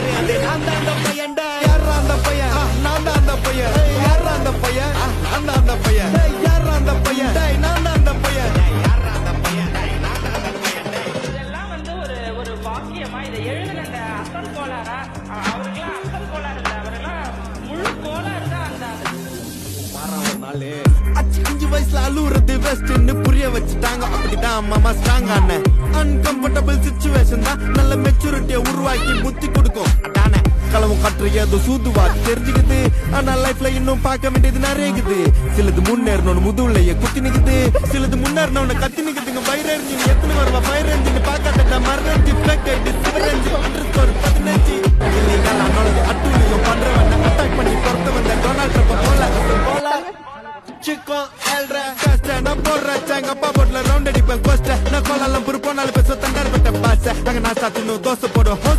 தெரியாது நான் தான் அந்த பையன்டா யாரா அந்த பையன் நான் தான் அந்த பையன் யாரா அந்த பையன் நான் தான் அந்த பையன் யாரா அந்த பையன் நான் தான் அந்த பையன் யாரா அந்த பையன் நான் தான் அந்த பையன் இதெல்லாம் வந்து ஒரு வாக்கியமா இதை எழுதுன அசல் கோளாரா அவருக்கெல்லாம் அசல் கோளாறு இல்லை அவரெல்லாம் முழு கோளாறு தான் அந்த 5 வயசுல அழுவுறது வெஸ்ட்னு புரிய வச்சுட்டாங்க அப்படிதான் மாமா ஸ்ட்ராங் ஆன அன்கம்ஃபர்டபிள் சிச்சுவேஷன் தான் நல்ல மெச்சூரிட்டியை உருவாக்கி புத்தி கொடுக்கும் அதானே களவும் கற்று ஏதோ சூதுவா தெரிஞ்சுக்குது ஆனா லைஃப்ல இன்னும் பார்க்க வேண்டியது நிறையக்குது சிலது முன்னேறணும் முதுகுலையே குத்தி நிக்குது சிலது முன்னேறினவன கத்தி நிக்குதுங்க வைரஞ்சி எத்தனை வருவா வைரஞ்சின்னு பார்க்காத மறைஞ்சி பிளக் ஆயிட்டு சிவரஞ்சி ஒரு 15 இல்லைங்களா அண்ணோட அட்டூழியம் பண்றவன் அட்டாக் பண்ணி பொறுத்த வந்த டொனால்ட் ட்ரம்ப் போல Chico, el recasta, no borracha, en pa por la ronda y pues cuesta, no cola la purpona, le pesó tan darbe te pasa, hagan hasta tu no 12 por ojos.